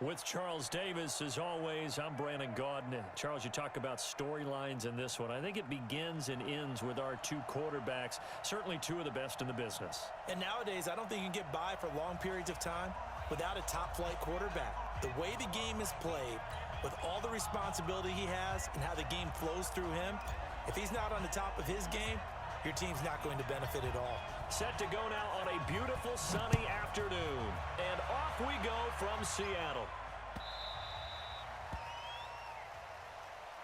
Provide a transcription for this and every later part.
With Charles Davis, as always, I'm Brandon Gaudin. Charles, you talk about storylines in this one. I think it begins and ends with our two quarterbacks, certainly two of the best in the business. And nowadays, I don't think you can get by for long periods of time without a top-flight quarterback. The way the game is played, with all the responsibility he has and how the game flows through him, if he's not on the top of his game, your team's not going to benefit at all. Set to go now on a beautiful sunny afternoon. And off we go from Seattle.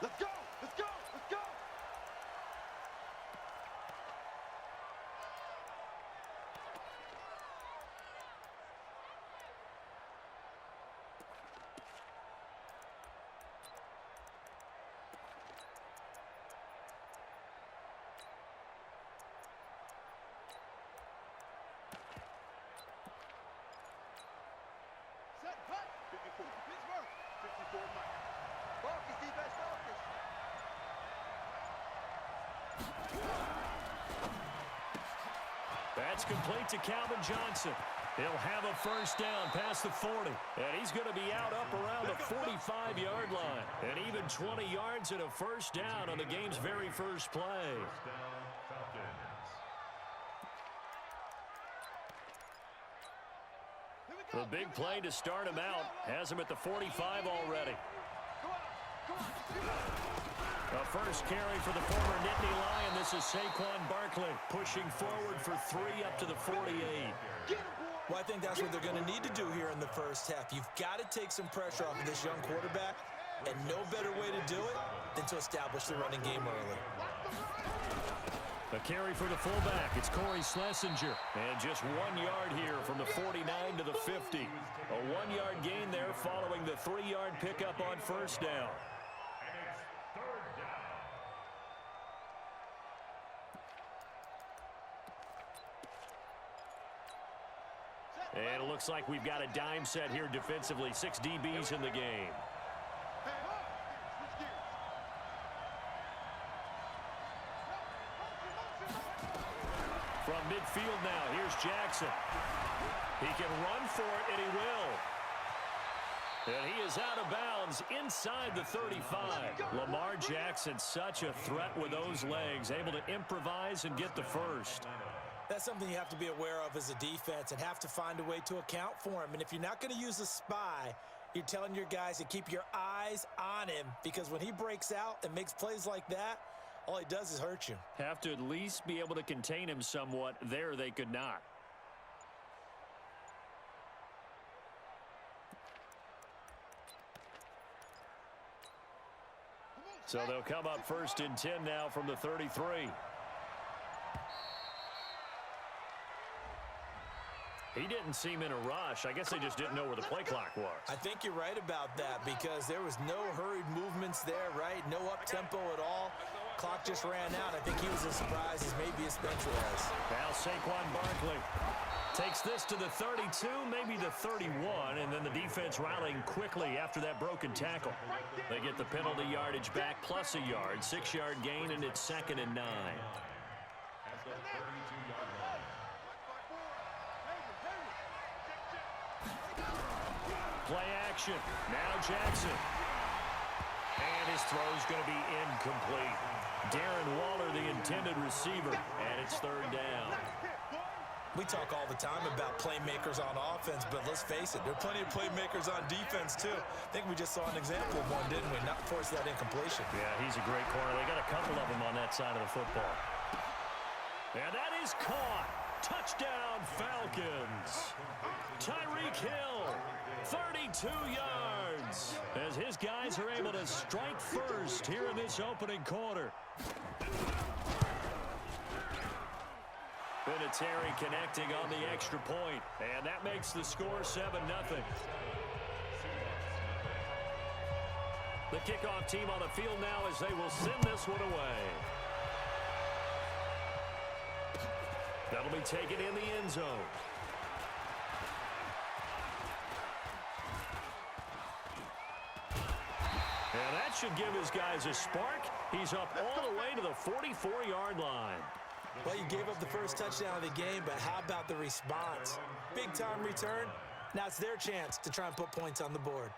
Let's go! Let's go! Let's go! Set, cut! 54, Pittsburgh! 54, Mike. Focus, defense, focus! That's complete to Calvin Johnson. He'll have a first down past the 40. And he's going to be out up around the 45-yard line. And even 20 yards and a first down on the game's very first play. The big play to start him out has him at the 45 already. A first carry for the former Nittany Lion. This is Saquon Barkley pushing forward for 3 up to the 48. Well, I think that's what they're going to need to do here in the first half. You've got to take some pressure off of this young quarterback, and no better way to do it than to establish the running game early. A carry for the fullback. It's Corey Schlesinger. And just 1 yard here from the 49 to the 50. A 1-yard gain there following the 3-yard pickup on first down. And it looks like we've got a dime set here defensively. 6 DBs in the game. From midfield now, here's Jackson. He can run for it, and he will. And he is out of bounds inside the 35. Lamar Jackson, such a threat with those legs, able to improvise and get the first. That's something you have to be aware of as a defense and have to find a way to account for him. And if you're not going to use a spy, you're telling your guys to keep your eyes on him, because when he breaks out and makes plays like that, all he does is hurt you. Have to at least be able to contain him somewhat. There they could not. So they'll come up first and 10 now from the 33. He didn't seem in a rush. I guess they just didn't know where the play clock was. I think you're right about that, because there was no hurried movements there, right? No up-tempo at all. Clock just ran out. I think he was as surprised as maybe his bench was. Now Saquon Barkley takes this to the 32, maybe the 31, and then the defense rallying quickly after that broken tackle. They get the penalty yardage back plus a yard, 6-yard gain, and it's 2nd and 9. Play action. Now Jackson. And his throw's going to be incomplete. Darren Waller, the intended receiver, and it's 3rd down. We talk all the time about playmakers on offense, but let's face it, there are plenty of playmakers on defense, too. I think we just saw an example of one, didn't we? Not force that incompletion. Yeah, he's a great corner. They got a couple of them on that side of the football. And that is caught. Touchdown, Falcons. Tyreek Hill, 32 yards, as his guys are able to strike first here in this opening quarter. Vinatieri connecting on the extra point, and that makes the score 7-0. The kickoff team on the field now as they will send this one away. That'll be taken in the end zone. And that should give his guys a spark. He's up all the way to the 44-yard line. Well, you gave up the first touchdown of the game, but how about the response? Big-time return. Now it's their chance to try and put points on the board.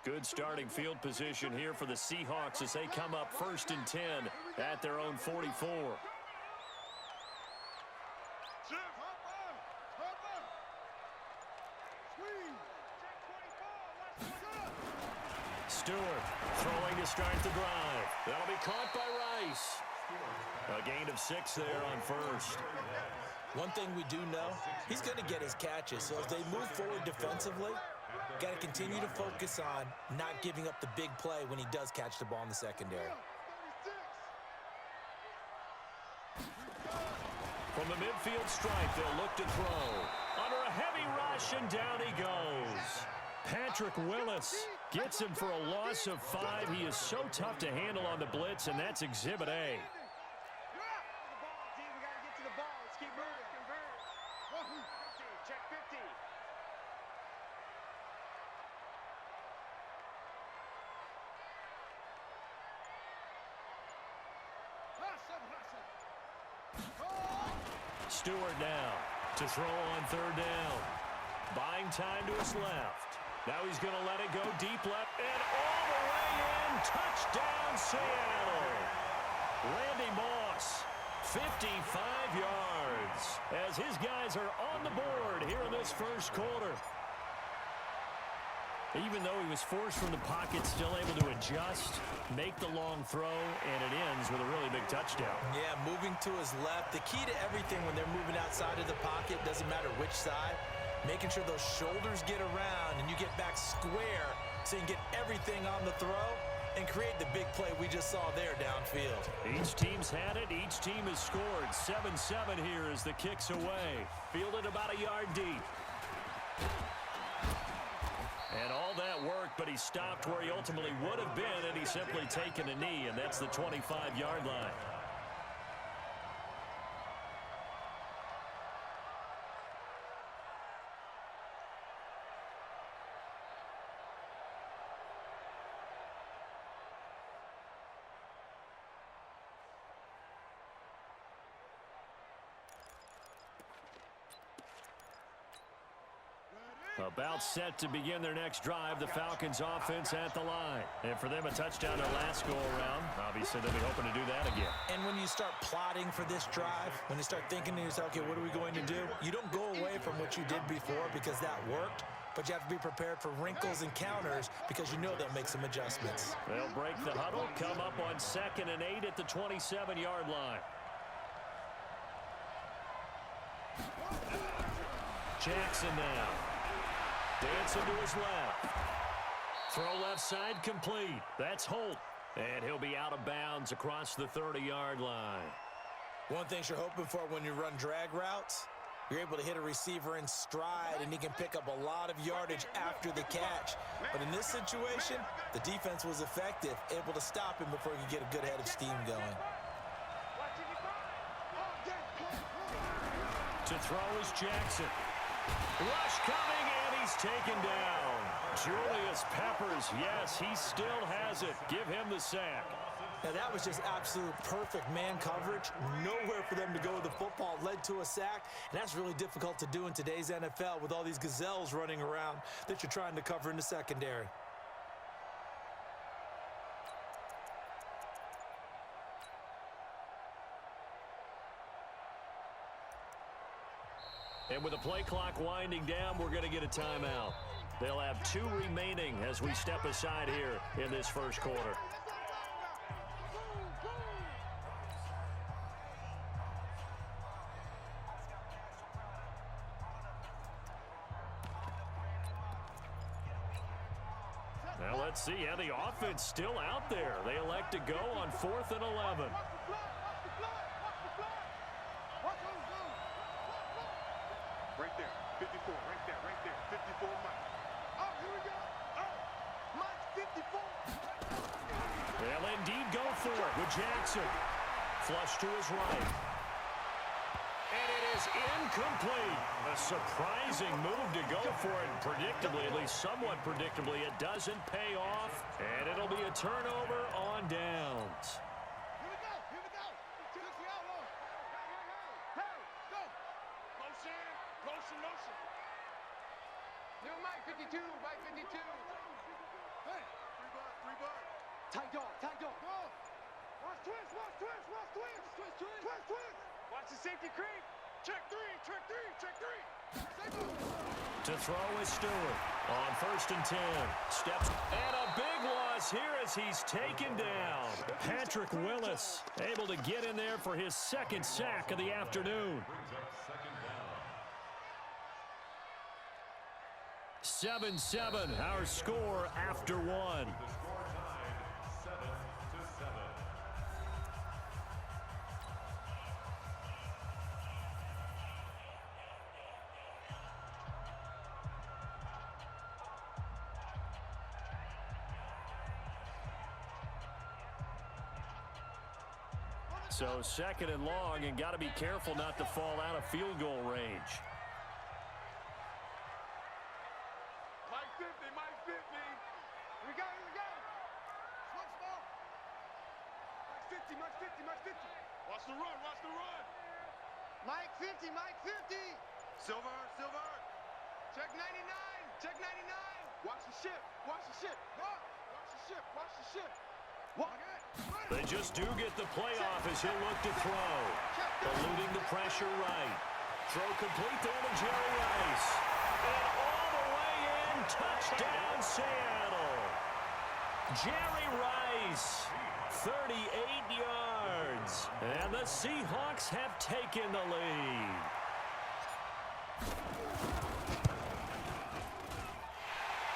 Good starting field position here for the Seahawks as they come up 1st and 10 at their own 44. Stewart throwing to start the drive. That'll be caught by Rice. A gain of 6 there on 1st. One thing we do know, he's going to get his catches. So as they move forward defensively, got to continue to focus on not giving up the big play when he does catch the ball in the secondary. From the midfield stripe, they'll look to throw. Under a heavy rush, and down he goes. Patrick Willis gets him for a loss of 5. He is so tough to handle on the blitz, and that's Exhibit A. Stewart now to throw on 3rd down. Buying time to his left. Now he's going to let it go deep left and all the way in. Touchdown, Seattle. Randy Moss, 55 yards as his guys are on the board here in this first quarter. Even though he was forced from the pocket, still able to adjust, make the long throw, and it ends with a really big touchdown. Yeah, moving to his left. The key to everything when they're moving outside of the pocket, doesn't matter which side, making sure those shoulders get around and you get back square so you can get everything on the throw and create the big play we just saw there downfield. Each team's had it. Each team has scored. 7-7 here as the kick's away. Fielded about a yard deep. And all that worked, but he stopped where he ultimately would have been, and he's simply taken a knee, and that's the 25-yard line. About set to begin their next drive, the Falcons offense at the line. And for them, a touchdown their last go-around. Obviously, they'll be hoping to do that again. And when you start plotting for this drive, when you start thinking to yourself, okay, what are we going to do? You don't go away from what you did before because that worked, but you have to be prepared for wrinkles and counters because you know they'll make some adjustments. They'll break the huddle, come up on 2nd and 8 at the 27-yard line. Jackson now. Dancing to his left. Throw left side complete. That's Holt. And he'll be out of bounds across the 30-yard line. One thing you're hoping for when you run drag routes, you're able to hit a receiver in stride and he can pick up a lot of yardage after the catch. But in this situation, the defense was effective, able to stop him before he could get a good head of steam going. To throw is Jackson. Rush coming, and he's taken down. Julius Peppers, yes, he still has it. Give him the sack. Now, that was just absolute perfect man coverage. Nowhere for them to go with the football. Led to a sack, and that's really difficult to do in today's NFL with all these gazelles running around that you're trying to cover in the secondary. And with the play clock winding down, we're going to get a timeout. They'll have 2 remaining as we step aside here in this first quarter. Now let's see. Yeah, the offense still out there. They elect to go on 4th and 11. Right there, 54, right there, 54, Mike. Oh, here we go. Oh, Mike, 54. They'll indeed go for it with Jackson. Flush to his right. And it is is incomplete. A surprising move to go for it. Predictably, at least somewhat predictably, it doesn't pay off. And it'll be a turnover on downs. Here we go. Here we go. Took the outlaw. Hey, go. Motion. Motion, motion. Yo, Mike 52. Mike 52. Hey. 3 bar. Tight dog. Tight dog. Go. Watch twist. Watch twist. Watch twist. Twist, twist. Twist, twist. Watch the safety creep. Check 3. Check 3. Check 3. To throw is Stewart on 1st and 10. Steps and a big loss here as he's taken down. Patrick Willis able to get in there for his 2nd sack of the afternoon. 7-7, our score after 1. So 2nd and long, and got to be careful not to fall out of field goal range. Mike 50, Mike 50. Here we go, here we go. Switch ball. Mike 50, Mike 50, Mike 50. Watch the run, watch the run. Mike 50, Mike 50. Silver, silver. Check 99, check 99. Watch the ship, watch the ship. Go. Watch the ship, watch the ship. They just do get the playoff as he'll look to throw. Eluding the pressure right. Throw complete there to Jerry Rice. And all the way in, touchdown Seattle. Jerry Rice, 38 yards. And the Seahawks have taken the lead.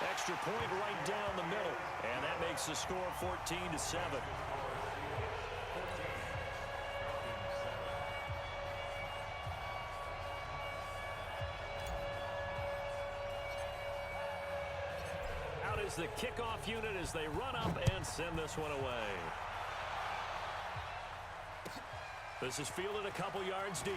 Extra point right down the middle. And that makes the score 14-7. Out is the kickoff unit as they run up and send this one away. This is fielded a couple yards deep.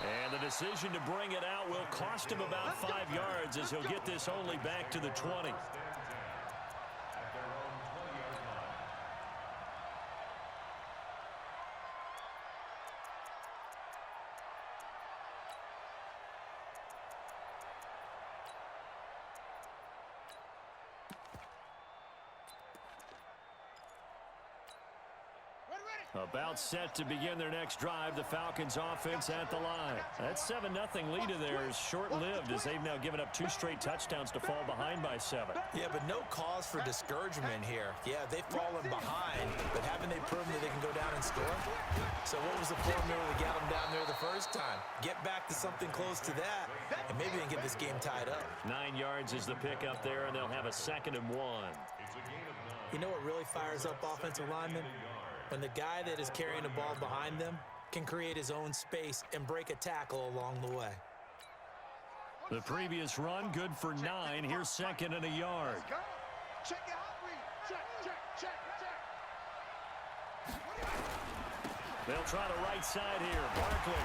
And the decision to bring it out will cost him about 5 yards as he'll get this only back to the 20. About set to begin their next drive, the Falcons offense at the line. That 7-0 lead of theirs short-lived as they've now given up 2 straight touchdowns to fall behind by 7. Yeah, but no cause for discouragement here. Yeah, they've fallen behind, but haven't they proven that they can go down and score? So what was the formula that got them down there the first time? Get back to something close to that, and maybe they can get this game tied up. 9 yards is the pickup there, and they'll have a 2nd and 1. You know what really fires up offensive linemen? When the guy that is carrying the ball behind them can create his own space and break a tackle along the way. The previous run, good for 9. Here's 2nd and a yard. Check it out, check, check, check, check. They'll try the right side here. Barkley.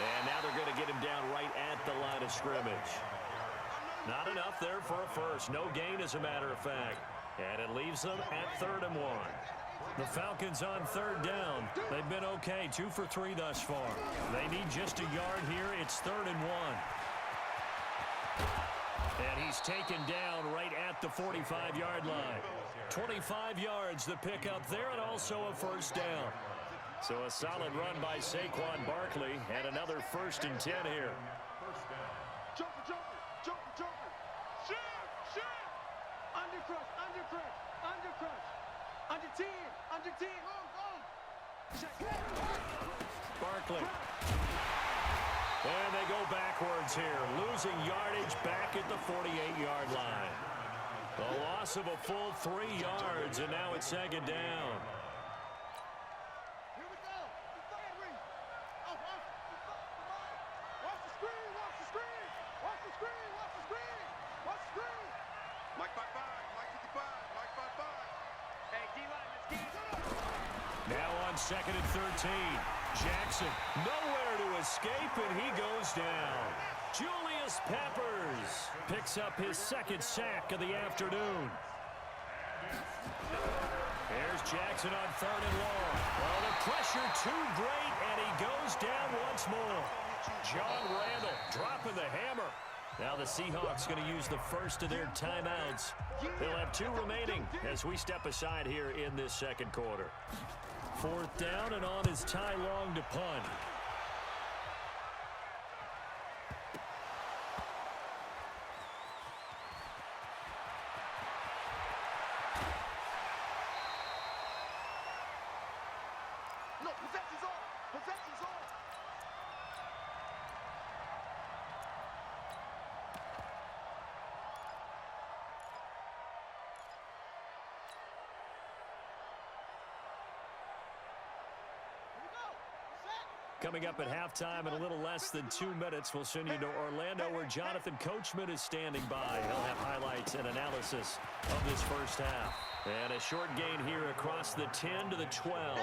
And now they're going to get him down right at the line of scrimmage. Not enough there for a first. No gain, as a matter of fact. And it leaves them at 3rd and 1. The Falcons on 3rd down. They've been okay, 2 for 3 thus far. They need just a yard here. It's 3rd and 1. And he's taken down right at the 45-yard line. 25 yards the pickup there, and also a first down. So a solid run by Saquon Barkley, and another 1st and 10 here. Jumper, jumper, jumper, jumper. Shift, shift. Undercrush, undercrush, undercrush. Under 10, under 10. Barkley. And they go backwards here, losing yardage back at the 48-yard line. A loss of a full 3 yards, and now it's 2nd down. Here we go. The fire ring. Oh, watch the screen, watch the screen. Watch the screen, watch the screen. Watch the screen. Mike 55, Mike 55, Mike 55. Hey, D-line, let's get it. Now on 2nd and 13. Jackson nowhere to escape, and he goes down. Julius Peppers picks up his second sack of the afternoon. There's Jackson on 3rd and long. Well, the pressure too great, and he goes down once more. John Randall dropping the hammer. Now the Seahawks going to use the first of their timeouts. They'll have 2 remaining as we step aside here in this second quarter. 4th down, and on is Ty Long to punt. No, possession's on. Possession's on. Coming up at halftime in a little less than 2 minutes, we'll send you to Orlando where Jonathan Coachman is standing by. He'll have highlights and analysis of this first half. And a short gain here across the 10 to the 12.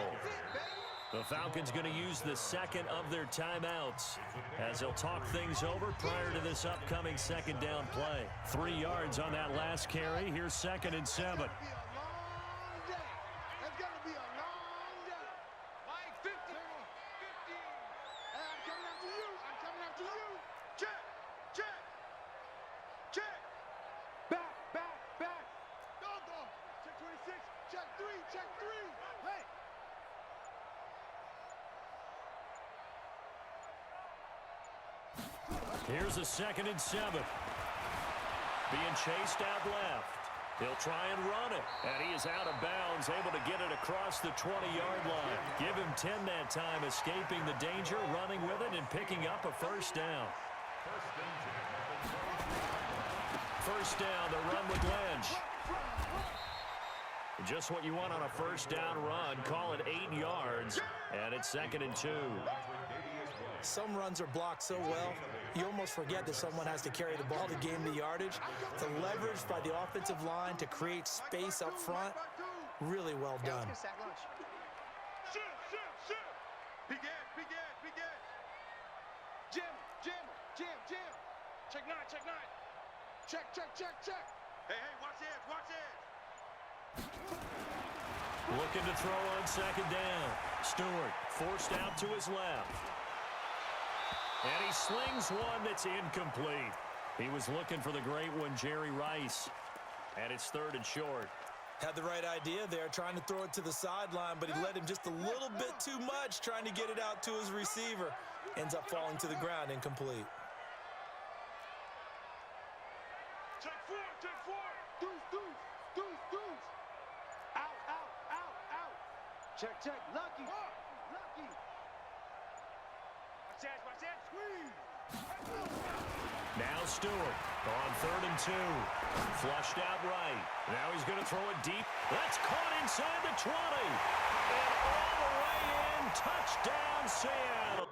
The Falcons going to use the second of their timeouts as they'll talk things over prior to this upcoming second down play. 3 yards on that last carry. Here's 2nd and 7. Here's a 2nd and 7. Being chased out left. He'll try and run it. And he is out of bounds, able to get it across the 20-yard line. Give him 10 that time, escaping the danger, running with it, and picking up a first down. First down, the run with Lynch. Just what you want on a first down run. Call it 8 yards, and it's 2nd and 2. Some runs are blocked so well, you almost forget that someone has to carry the ball to gain the yardage. The leverage by the offensive line to create space up front, really well done. Begin. Jim. Check 9. Check. Hey, watch it. Looking to throw on 2nd down. Stewart forced out to his left. And he slings one that's incomplete. He was looking for the great one, Jerry Rice. And it's 3rd and short. Had the right idea there, trying to throw it to the sideline, but he let him just a little bit too much, trying to get it out to his receiver. Ends up falling to the ground, incomplete. Check 4. Deuce. Out. Check. Lucky. Watch that. Squeeze. Now Stewart on 3rd and 2. Flushed out right. Now he's going to throw it deep. That's caught inside the 20. And all the way in. Touchdown, Seattle.